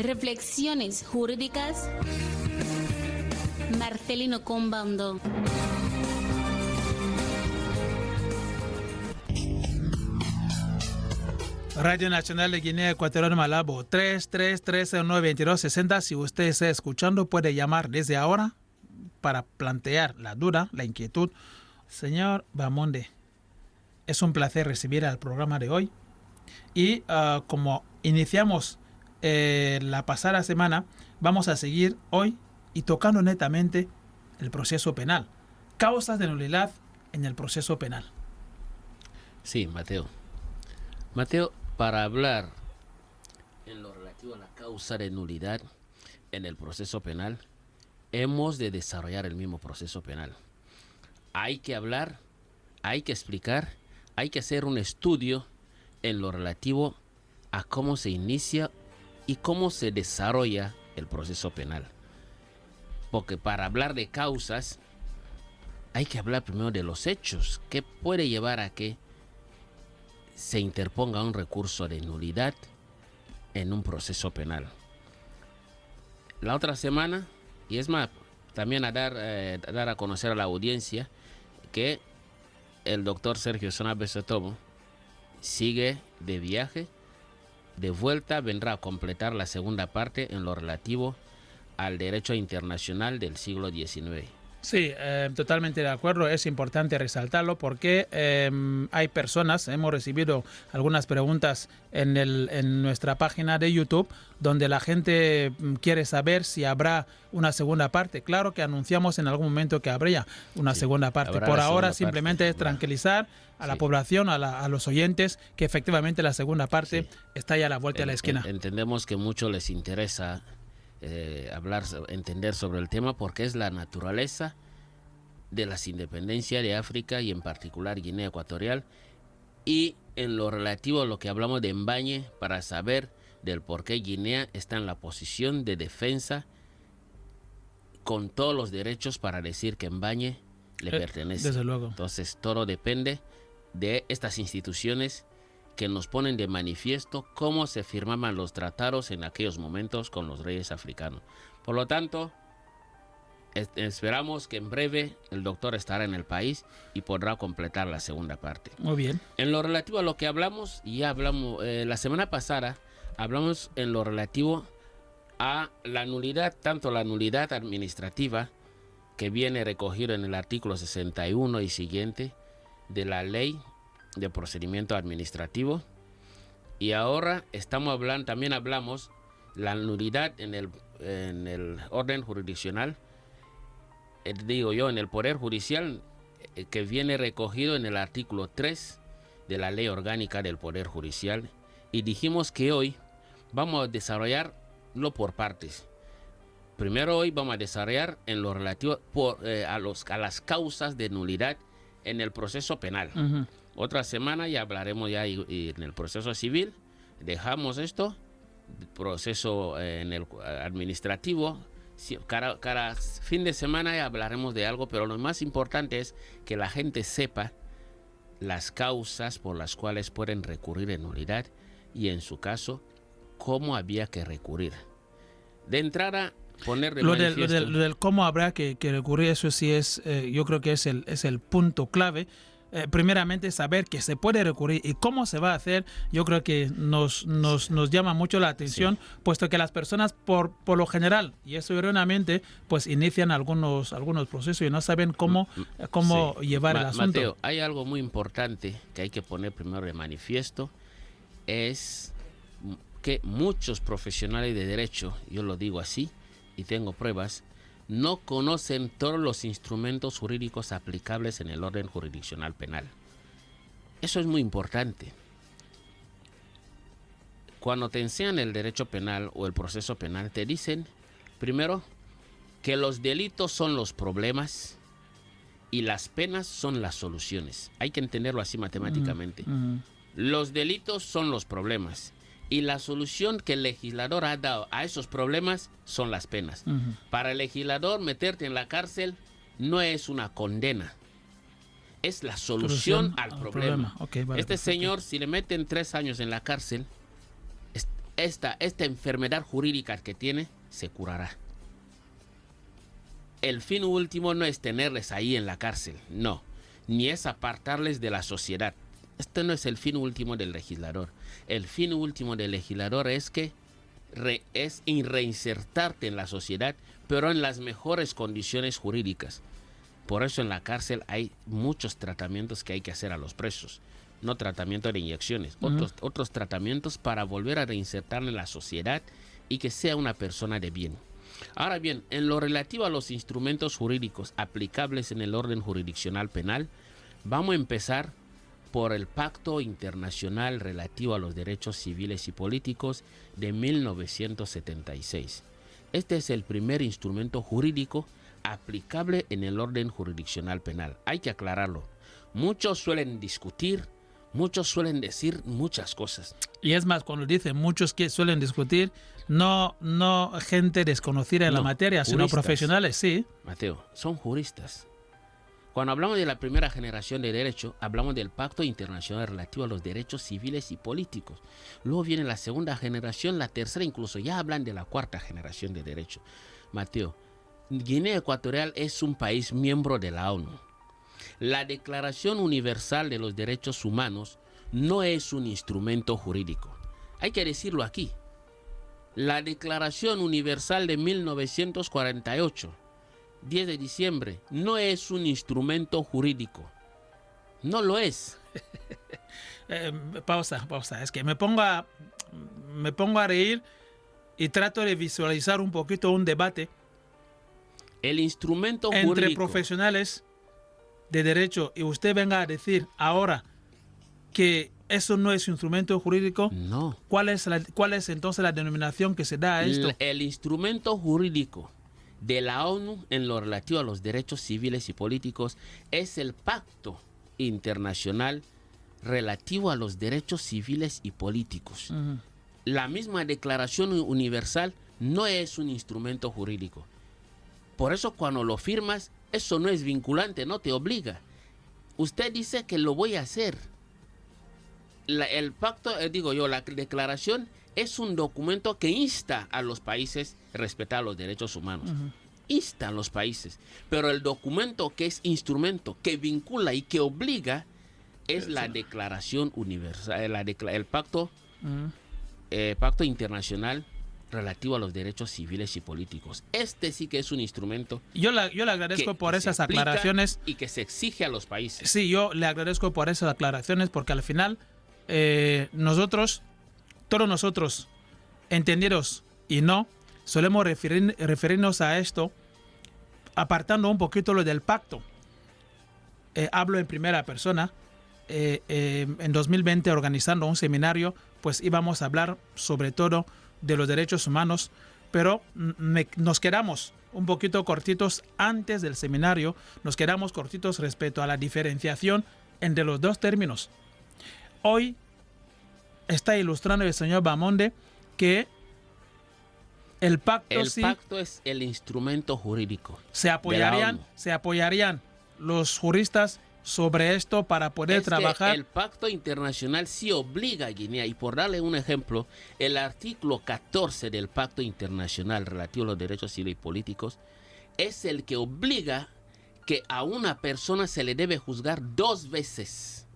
Reflexiones jurídicas. Marcelino Combando. Radio Nacional de Guinea Ecuatorial Malabo 3313-922-60. Si usted está escuchando, puede llamar desde ahora para plantear la duda, la inquietud. Señor Bamonde, es un placer recibir al programa de hoy. Y como iniciamos la pasada semana, vamos a seguir hoy y tocando netamente el proceso penal. Causas de nulidad en el proceso penal. Sí, Mateo. Para hablar en lo relativo a la causa de nulidad en el proceso penal, hemos de desarrollar el mismo proceso penal. Hay que hablar, hay que explicar, hay que hacer un estudio en lo relativo a cómo se inicia y cómo se desarrolla el proceso penal. Porque para hablar de causas, hay que hablar primero de los hechos que puede llevar a que se interponga un recurso de nulidad en un proceso penal. La otra semana, y es más, también a dar a conocer a la audiencia que el doctor Sergio Sona Besotomo sigue de viaje, de vuelta, vendrá a completar la segunda parte en lo relativo al derecho internacional del siglo XIX. Sí, totalmente de acuerdo. Es importante resaltarlo porque hay personas, hemos recibido algunas preguntas en nuestra página de YouTube donde la gente quiere saber si habrá una segunda parte. Claro que anunciamos en algún momento que habría una segunda parte. Por ahora simplemente es tranquilizar a la población, a los oyentes, que efectivamente la segunda parte está ya a la vuelta de la esquina. Entendemos que mucho les interesa entender sobre el tema porque es la naturaleza de las independencias de África y en particular Guinea Ecuatorial, y en lo relativo a lo que hablamos de Mbañe, para saber del por qué Guinea está en la posición de defensa con todos los derechos para decir que Mbañe le pertenece. Desde luego. Entonces todo depende de estas instituciones que nos ponen de manifiesto cómo se firmaban los tratados en aquellos momentos con los reyes africanos. Por lo tanto, esperamos que en breve el doctor estará en el país y podrá completar la segunda parte. Muy bien. En lo relativo a lo que hablamos, la semana pasada, hablamos en lo relativo a la nulidad, tanto la nulidad administrativa, que viene recogido en el artículo 61 y siguiente de la ley de procedimiento administrativo, y ahora también hablamos la nulidad en el orden jurisdiccional, en el poder judicial, que viene recogido en el artículo 3 de la ley orgánica del poder judicial, y dijimos que hoy vamos a desarrollarlo por partes. Primero hoy vamos a desarrollar en lo relativo a las causas de nulidad en el proceso penal. Otra semana ya hablaremos y en el proceso civil. Dejamos esto, proceso en el administrativo. Cada fin de semana ya hablaremos de algo, pero lo más importante es que la gente sepa las causas por las cuales pueden recurrir en nulidad y, en su caso, cómo había que recurrir. De entrada, poner de manifiesto... Lo del cómo habrá que recurrir, eso sí es, yo creo que es el punto clave. Primeramente saber que se puede recurrir y cómo se va a hacer, yo creo que nos llama mucho la atención, puesto que las personas por lo general, y eso erróneamente, pues inician algunos procesos y no saben cómo llevar el asunto. Mateo, hay algo muy importante que hay que poner primero de manifiesto, es que muchos profesionales de derecho, yo lo digo así y tengo pruebas, no conocen todos los instrumentos jurídicos aplicables en el orden jurisdiccional penal. Eso es muy importante. Cuando te enseñan el derecho penal o el proceso penal, te dicen, primero, que los delitos son los problemas y las penas son las soluciones. Hay que entenderlo así matemáticamente. Los delitos son los problemas y la solución que el legislador ha dado a esos problemas son las penas. Para el legislador, meterte en la cárcel no es una condena, es la solución al problema. Okay, vale, señor, si le meten 3 años en la cárcel, esta enfermedad jurídica que tiene se curará. El fin último no es tenerles ahí en la cárcel, no, ni es apartarles de la sociedad. Este no es el fin último del legislador. El fin último del legislador es que reinsertarte en la sociedad, pero en las mejores condiciones jurídicas. Por eso en la cárcel hay muchos tratamientos que hay que hacer a los presos. No tratamiento de inyecciones, otros tratamientos para volver a reinsertar en la sociedad y que sea una persona de bien. Ahora bien, en lo relativo a los instrumentos jurídicos aplicables en el orden jurisdiccional penal, vamos a empezar por el Pacto Internacional relativo a los derechos civiles y políticos de 1976. Este es el primer instrumento jurídico aplicable en el orden jurisdiccional penal. Hay que aclararlo. Muchos suelen discutir, muchos suelen decir muchas cosas. Y es más, cuando dicen muchos que suelen discutir, no gente desconocida en la materia, sino juristas. Profesionales, sí. Mateo, son juristas. Cuando hablamos de la primera generación de derecho, hablamos del Pacto Internacional relativo a los derechos civiles y políticos. Luego viene la segunda generación, la tercera incluso, ya hablan de la cuarta generación de derecho. Mateo, Guinea Ecuatorial es un país miembro de la ONU. La Declaración Universal de los Derechos Humanos no es un instrumento jurídico. Hay que decirlo aquí. La Declaración Universal de 1948, 10 de diciembre, no es un instrumento jurídico. No lo es. Pausa. Es que me pongo a reír y trato de visualizar un poquito un debate El instrumento entre jurídico profesionales de derecho y usted venga a decir ahora que eso no es instrumento jurídico. No. ¿Cuál es entonces la denominación que se da a esto? El instrumento jurídico de la ONU en lo relativo a los derechos civiles y políticos es el Pacto Internacional relativo a los derechos civiles y políticos. La misma Declaración Universal no es un instrumento jurídico. Por eso cuando lo firmas, eso no es vinculante, no te obliga. Usted dice que lo voy a hacer. El pacto, la declaración es un documento que insta a los países a respetar los derechos humanos. Insta a los países. Pero el documento que es instrumento, que vincula y que obliga, es la Declaración Universal, el Pacto Internacional relativo a los derechos civiles y políticos. Este sí que es un instrumento. Yo le agradezco por esas aclaraciones. Y que se exige a los países. Sí, yo le agradezco por esas aclaraciones porque al final todos nosotros, entendidos y no, solemos referirnos a esto apartando un poquito lo del pacto. Hablo en primera persona. En 2020 organizando un seminario, pues íbamos a hablar sobre todo de los derechos humanos, pero nos quedamos un poquito cortitos antes del seminario, nos quedamos cortitos respecto a la diferenciación entre los dos términos. Hoy está ilustrando el señor Bamonde que el pacto es el instrumento jurídico. Se apoyarían los juristas sobre esto para poder trabajar. El Pacto Internacional sí obliga a Guinea, y por darle un ejemplo, el artículo 14 del Pacto Internacional relativo a los derechos civiles y políticos es el que obliga que a una persona se le debe juzgar 2 veces.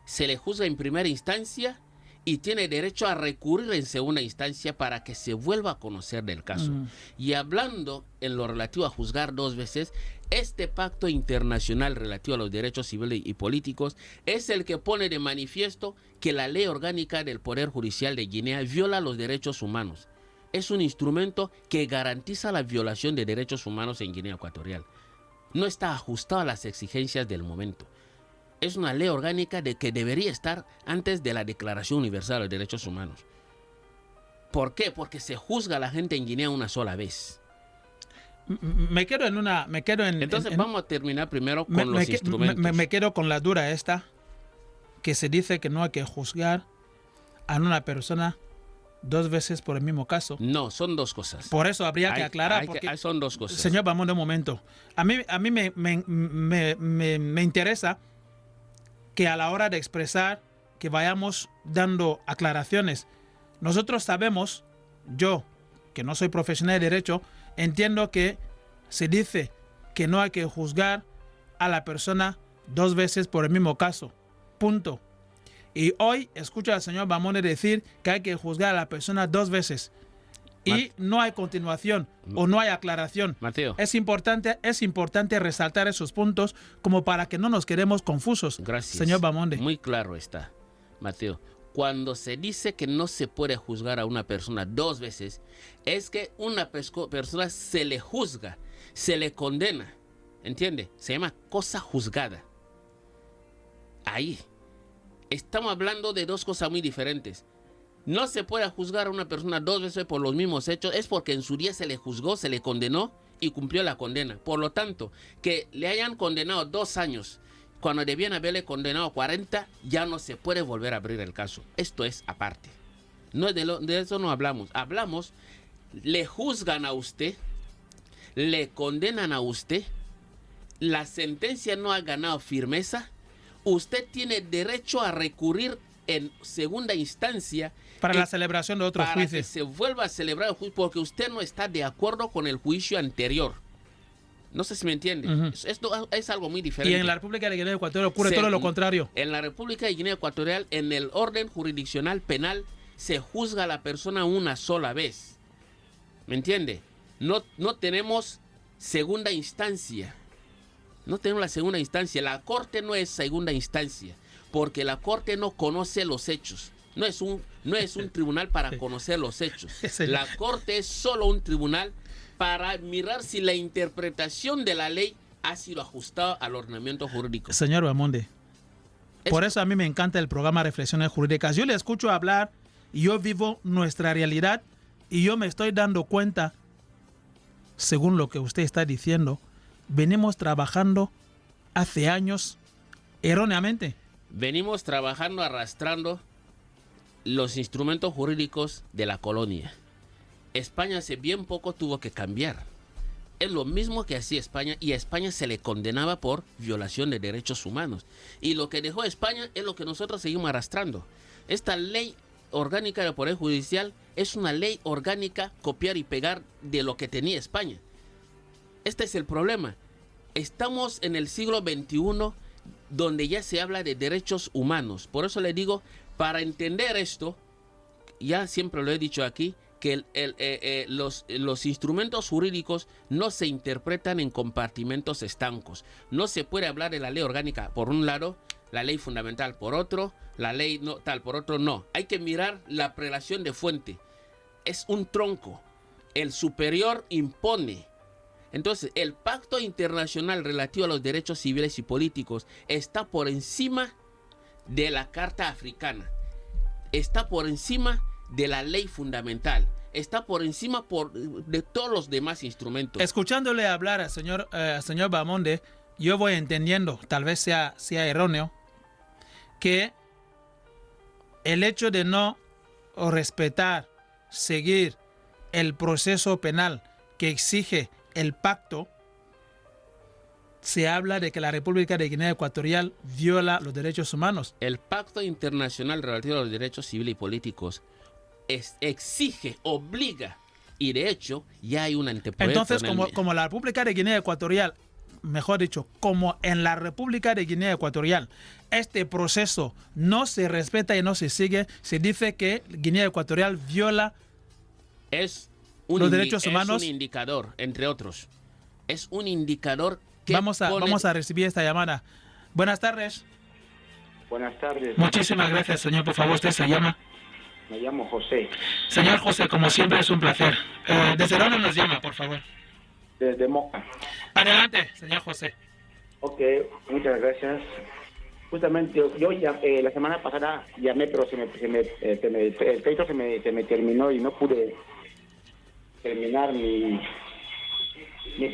Se le juzga en primera instancia y tiene derecho a recurrir en segunda instancia para que se vuelva a conocer del caso. Y hablando en lo relativo a juzgar 2 veces, este Pacto Internacional relativo a los derechos civiles y políticos es el que pone de manifiesto que la ley orgánica del Poder Judicial de Guinea viola los derechos humanos. Es un instrumento que garantiza la violación de derechos humanos en Guinea Ecuatorial. No está ajustado a las exigencias del momento. Es una ley orgánica que debería estar antes de la Declaración Universal de los Derechos Humanos. ¿Por qué? Porque se juzga a la gente en Guinea una sola vez. Entonces vamos a terminar primero con los instrumentos. Me quedo con la dura esta, que se dice que no hay que juzgar a una persona 2 veces por el mismo caso. No, son 2 cosas. Por eso habría que aclarar. Son 2 cosas. Señor, vamos de un momento. A mí me interesa que a la hora de expresar que vayamos dando aclaraciones. Nosotros sabemos, yo, que no soy profesional de derecho, entiendo que se dice que no hay que juzgar a la persona 2 veces por el mismo caso. Punto. Y hoy escucho al señor Bamonde decir que hay que juzgar a la persona 2 veces. Y no hay continuación o no hay aclaración. Mateo. Es importante resaltar esos puntos como para que no nos quedemos confusos. Gracias. Señor Bamonde. Muy claro está, Mateo. Cuando se dice que no se puede juzgar a una persona 2 veces, es que una persona se le juzga, se le condena. ¿Entiende? Se llama cosa juzgada. Ahí. Estamos hablando de 2 cosas muy diferentes. No se puede juzgar a una persona 2 veces por los mismos hechos, es porque en su día se le juzgó, se le condenó y cumplió la condena. Por lo tanto, que le hayan condenado 2 años, cuando debían haberle condenado 40, ya no se puede volver a abrir el caso. Esto es aparte. No de eso no hablamos. Hablamos, le juzgan a usted, le condenan a usted, la sentencia no ha ganado firmeza, usted tiene derecho a recurrir en segunda instancia para la celebración de otro juicio. Para que se vuelva a celebrar el juicio porque usted no está de acuerdo con el juicio anterior. No sé si me entiende. Esto es algo muy diferente. Y en la República de Guinea Ecuatorial ocurre todo lo contrario. En la República de Guinea Ecuatorial, en el orden jurisdiccional penal, se juzga a la persona una sola vez. ¿Me entiende? No tenemos segunda instancia. No tenemos la segunda instancia. La Corte no es segunda instancia, porque la Corte no conoce los hechos. No es un tribunal para conocer los hechos. La Corte es solo un tribunal para mirar si la interpretación de la ley ha sido ajustada al ordenamiento jurídico. Señor Bamonde, por eso a mí me encanta el programa Reflexiones Jurídicas. Yo le escucho hablar y yo vivo nuestra realidad y yo me estoy dando cuenta, según lo que usted está diciendo, venimos trabajando hace años erróneamente. Venimos trabajando arrastrando los instrumentos jurídicos de la colonia. España hace bien poco tuvo que cambiar. Es lo mismo que hacía España y a España se le condenaba por violación de derechos humanos. Y lo que dejó España es lo que nosotros seguimos arrastrando. Esta ley orgánica del Poder Judicial es una ley orgánica copiar y pegar de lo que tenía España. Este es el problema. Estamos en el siglo XXI donde ya se habla de derechos humanos. Por eso le digo, para entender esto, ya siempre lo he dicho aquí, que los instrumentos jurídicos no se interpretan en compartimentos estancos. No se puede hablar de la ley orgánica por un lado, la ley fundamental por otro, la ley no, tal por otro no. Hay que mirar la prelación de fuente. Es un tronco. El superior impone. Entonces, el Pacto Internacional relativo a los derechos civiles y políticos está por encima de la Carta Africana. Está por encima de la ley fundamental. Está por encima de todos los demás instrumentos. Escuchándole hablar al señor Bamonde, yo voy entendiendo, tal vez sea erróneo, que el hecho de no respetar, seguir el proceso penal que exige el pacto, se habla de que la República de Guinea Ecuatorial viola los derechos humanos. El Pacto Internacional relativo a los derechos civiles y políticos exige, obliga, y de hecho ya hay un anteproyecto. Entonces, como la República de Guinea Ecuatorial, mejor dicho, como en la República de Guinea Ecuatorial, este proceso no se respeta y no se sigue, se dice que Guinea Ecuatorial viola los derechos humanos. Es un indicador, entre otros. Es un indicador que vamos a recibir esta llamada. Buenas tardes. Buenas tardes. Muchísimas gracias, señor. Por favor, ¿usted se llama? Me llamo José. Señor José, como siempre es un placer. ¿Desde dónde nos llama, por favor? Desde Moca. Adelante, señor José. Ok, muchas gracias. Justamente yo la semana pasada llamé, pero el pleito se me terminó y no pude terminar mi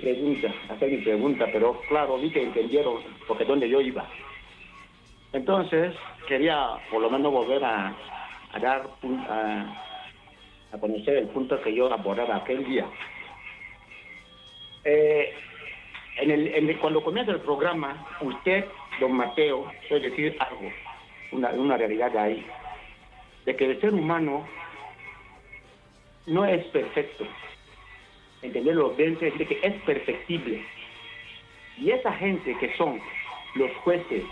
pregunta, hacer mi pregunta, pero claro, vi que entendieron porque donde yo iba. Entonces, quería por lo menos volver a conocer el punto que yo abordaba aquel día. Cuando comienza el programa, usted, don Mateo, quiere decir algo. una realidad ahí, de que el ser humano no es perfecto. Entenderlo bien quiere decir que es perfectible. Y esa gente que son los jueces,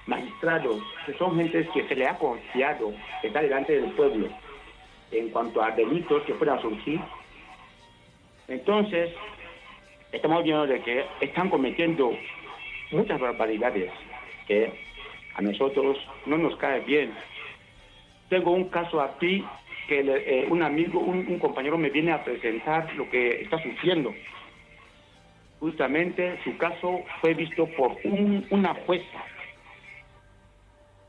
magistrados, que son gente que se le ha confiado estar delante del pueblo en cuanto a delitos que puedan surgir, entonces estamos viendo de que están cometiendo muchas barbaridades que a nosotros no nos cae bien. Tengo un caso aquí que un amigo, un compañero me viene a presentar lo que está sufriendo. Justamente su caso fue visto por una jueza,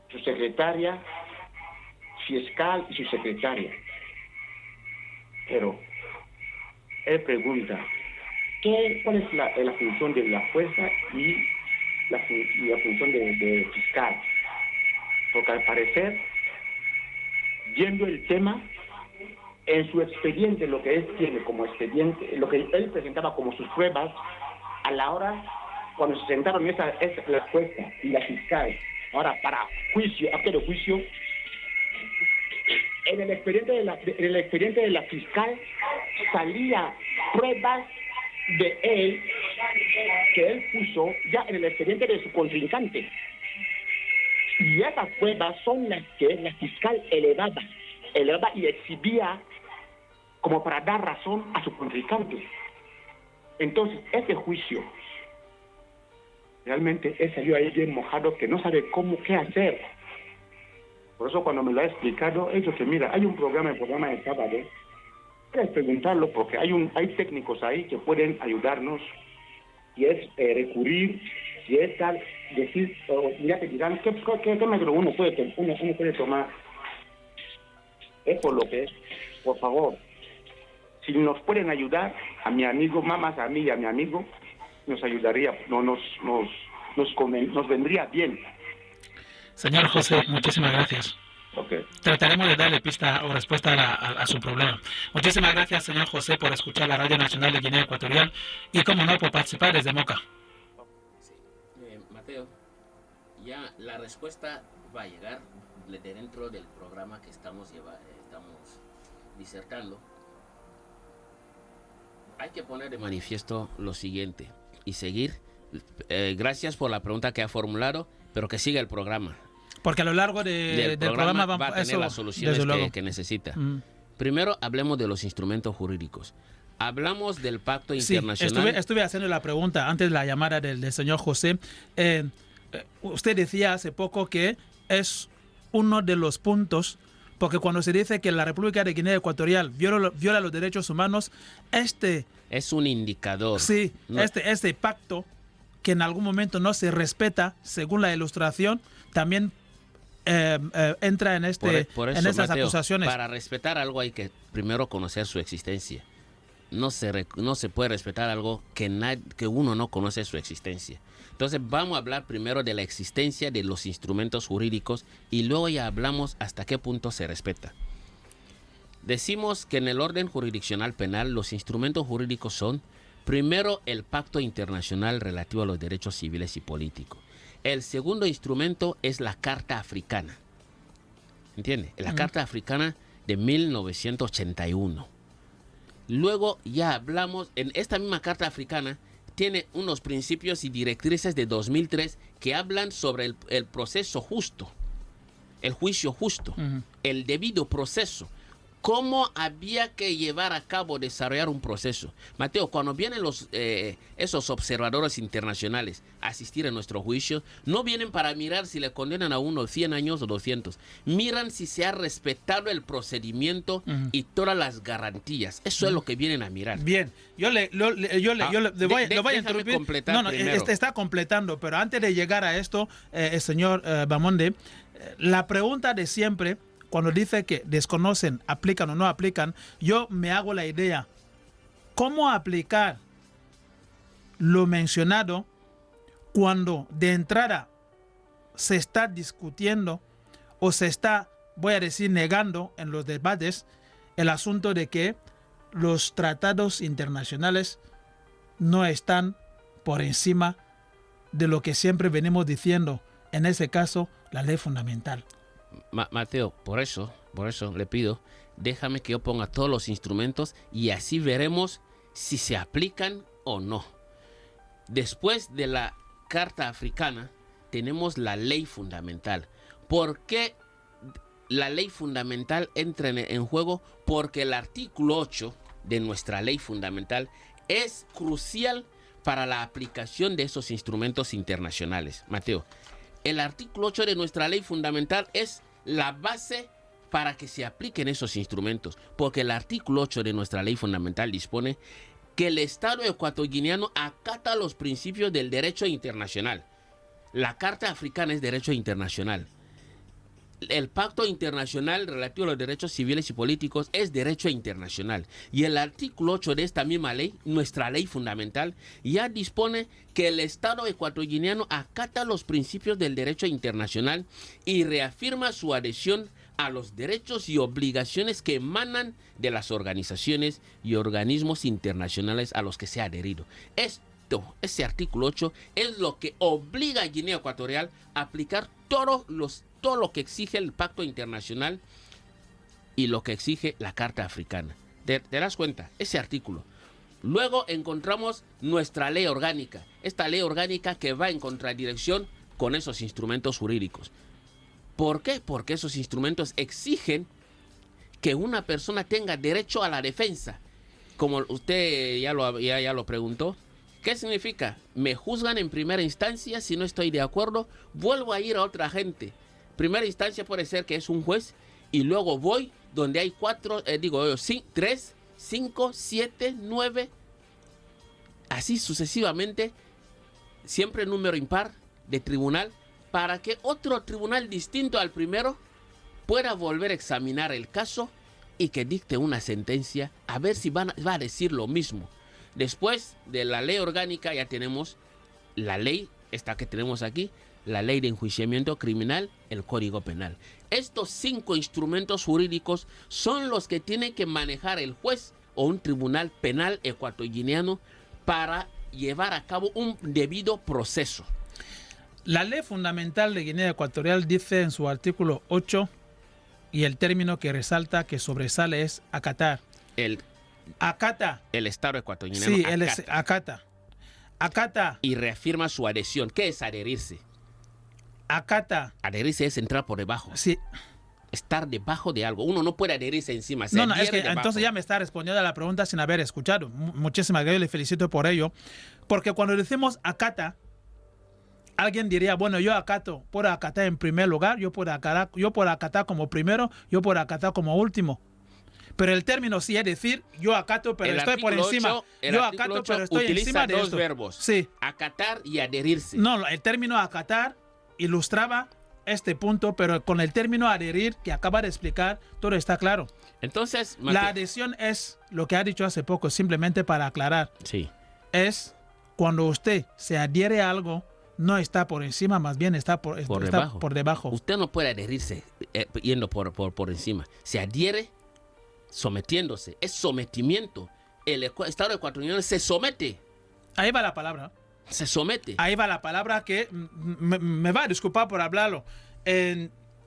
su secretaria, fiscal y su secretaria. Pero él pregunta, ¿cuál es la función de la jueza y la función de fiscal? Porque al parecer, viendo el tema, en su expediente, lo que él tiene como expediente, lo que él presentaba como sus pruebas, a la hora, cuando se sentaron la jueza y la fiscal, ahora para juicio, acto de juicio, en el expediente de la fiscal salía pruebas de él que él puso ya en el expediente de su contrincante. Y esas pruebas son las que la fiscal elevaba y exhibía como para dar razón a su contrincante. Entonces, ese juicio, realmente él salió ahí bien mojado, que no sabe qué hacer. Por eso cuando me lo ha explicado, he dicho que mira, hay un programa de sábado, puedes preguntarlo porque hay técnicos ahí que pueden ayudarnos, si es recurrir, si es tal, decir, ya te dirán, ¿qué método uno puede tomar? Es por lo que, por favor, si nos pueden ayudar, a mi amigo, más a mí y a mi amigo, nos ayudaría, nos vendría bien. Señor José, muchísimas gracias. Okay. Trataremos de darle pista o respuesta a su problema. Muchísimas gracias, señor José, por escuchar la Radio Nacional de Guinea Ecuatorial y, como no, por participar desde Moca. Sí. Mateo, ya la respuesta va a llegar dentro del programa que estamos disertando. Hay que poner de manifiesto lo siguiente y seguir. Gracias por la pregunta que ha formulado, pero que siga el programa. Porque a lo largo del programa va a tener las soluciones que necesita. Primero, hablemos de los instrumentos jurídicos. Hablamos del pacto internacional. Sí, estuve haciendo la pregunta antes de la llamada del señor José. Usted decía hace poco que es uno de los puntos, porque cuando se dice que la República de Guinea Ecuatorial viola los derechos humanos, es un indicador. Sí, no. Este pacto que en algún momento no se respeta, según la ilustración, también entra en por eso, esas Mateo, acusaciones. Para respetar algo hay que primero conocer su existencia. No se puede respetar algo que uno no conoce su existencia. Entonces vamos a hablar primero de la existencia de los instrumentos jurídicos y luego ya hablamos hasta qué punto se respeta. Decimos que en el orden jurisdiccional penal los instrumentos jurídicos son primero el Pacto Internacional relativo a los derechos civiles y políticos. El segundo instrumento es la Carta Africana. ¿Entiende? La Carta Africana de 1981. Luego ya hablamos, en esta misma Carta Africana, tiene unos principios y directrices de 2003 que hablan sobre el proceso justo, el juicio justo, el debido proceso. ¿Cómo había que llevar a cabo, desarrollar un proceso? Mateo, cuando vienen esos observadores internacionales a asistir a nuestros juicios, no vienen para mirar si le condenan a uno 100 años o 200. Miran si se ha respetado el procedimiento y todas las garantías. Eso es lo que vienen a mirar. Bien, yo le voy a interrumpir. Completar primero. Está completando, pero antes de llegar a esto, señor Bamonde, la pregunta de siempre, cuando dice que desconocen, aplican o no aplican, yo me hago la idea, ¿cómo aplicar lo mencionado cuando de entrada se está discutiendo o se está, voy a decir, negando en los debates el asunto de que los tratados internacionales no están por encima de lo que siempre venimos diciendo, en ese caso, la ley fundamental. Mateo, por eso le pido, déjame que yo ponga todos los instrumentos y así veremos si se aplican o no. Después de la Carta Africana, tenemos la ley fundamental. ¿Por qué la ley fundamental entra en juego? Porque el artículo 8 de nuestra ley fundamental es crucial para la aplicación de esos instrumentos internacionales. Mateo, el artículo 8 de nuestra ley fundamental es la base para que se apliquen esos instrumentos, porque el artículo 8 de nuestra ley fundamental dispone que el Estado ecuatoguineano acata los principios del derecho internacional. La Carta Africana es derecho internacional. El Pacto Internacional relativo a los derechos civiles y políticos es derecho internacional. Y el artículo 8 de esta misma ley, nuestra ley fundamental, ya dispone que el Estado ecuatoguineano acata los principios del derecho internacional y reafirma su adhesión a los derechos y obligaciones que emanan de las organizaciones y organismos internacionales a los que se ha adherido. Ese artículo 8 es lo que obliga a Guinea Ecuatorial a aplicar todo lo que exige el Pacto Internacional y lo que exige la Carta Africana. ¿Te das cuenta? Ese artículo. Luego encontramos nuestra ley orgánica. Esta ley orgánica que va en contradirección con esos instrumentos jurídicos. ¿Por qué? Porque esos instrumentos exigen que una persona tenga derecho a la defensa. Como usted ya lo preguntó. ¿Qué significa? Me juzgan en primera instancia, si no estoy de acuerdo, vuelvo a ir a otra gente. Primera instancia puede ser que es un juez y luego voy donde hay 3, 5, 7, 9, así sucesivamente, siempre número impar de tribunal, para que otro tribunal distinto al primero pueda volver a examinar el caso y que dicte una sentencia a ver si va a decir lo mismo. Después de la ley orgánica ya tenemos la ley, esta que tenemos aquí, la ley de enjuiciamiento criminal, el Código Penal. Estos 5 instrumentos jurídicos son los que tiene que manejar el juez o un tribunal penal ecuatoguineano para llevar a cabo un debido proceso. La ley fundamental de Guinea Ecuatorial dice en su artículo 8, y el término que resalta que sobresale es acatar. Acata. El Estado ecuatoriano. Sí, él es acata. Acata. Y reafirma su adhesión. ¿Qué es adherirse? Acata. Adherirse es entrar por debajo. Sí. Estar debajo de algo. Uno no puede adherirse encima. No, es que entonces ya me está respondiendo a la pregunta sin haber escuchado. Muchísimas gracias, le felicito por ello. Porque cuando decimos acata, alguien diría, bueno, yo acato, puedo acatar en primer lugar, yo puedo acatar como primero, yo puedo acatar como último. Pero el término sí es decir, yo acato, pero estoy por encima. Yo acato, pero estoy encima de esto. Utiliza dos verbos. Sí. Acatar y adherirse. No, el término acatar ilustraba este punto, pero con el término adherir que acaba de explicar, todo está claro. Entonces, la adhesión es lo que ha dicho hace poco, simplemente para aclarar. Sí. Es cuando usted se adhiere a algo, no está por encima, más bien está por debajo. Usted no puede adherirse yendo por encima. Se adhiere sometiéndose. Es sometimiento. El Estado ecuatoriano se somete. Ahí va la palabra. Se somete. Ahí va la palabra que me va a disculpar por hablarlo.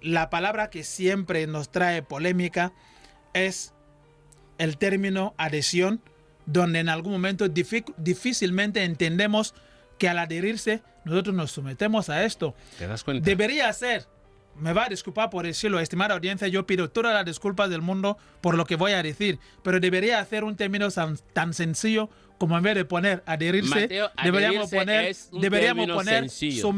La palabra que siempre nos trae polémica es el término adhesión, donde en algún momento difícilmente entendemos que al adherirse nosotros nos sometemos a esto. ¿Te das cuenta? Debería ser, me va a disculpar por decirlo, estimada audiencia, yo pido todas las disculpas del mundo por lo que voy a decir, pero debería hacer un término tan sencillo como en vez de poner adherirse, Mateo, deberíamos poner sencillo.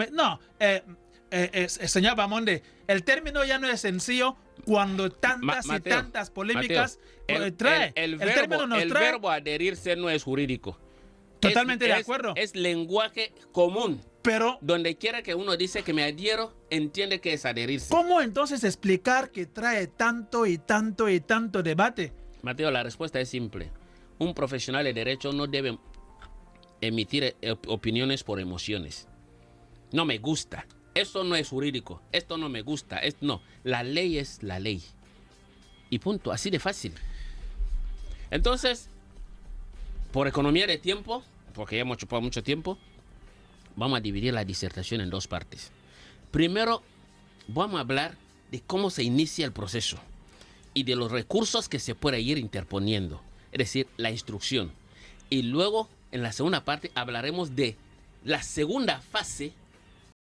Señor Bamonde, el término ya no es sencillo cuando tantas y tantas polémicas trae. El verbo adherirse no es jurídico. Totalmente de acuerdo. Es lenguaje común. Pero donde quiera que uno dice que me adhiero, entiende que es adherirse. ¿Cómo entonces explicar que trae tanto y tanto y tanto debate? Mateo, la respuesta es simple. Un profesional de derecho no debe emitir opiniones por emociones. No me gusta. Esto no es jurídico. Esto no me gusta. No. La ley es la ley. Y punto. Así de fácil. Entonces, por economía de tiempo, porque ya hemos chupado mucho tiempo, vamos a dividir la disertación en dos partes. Primero, vamos a hablar de cómo se inicia el proceso y de los recursos que se puede ir interponiendo, es decir, la instrucción. Y luego, en la segunda parte, hablaremos de la segunda fase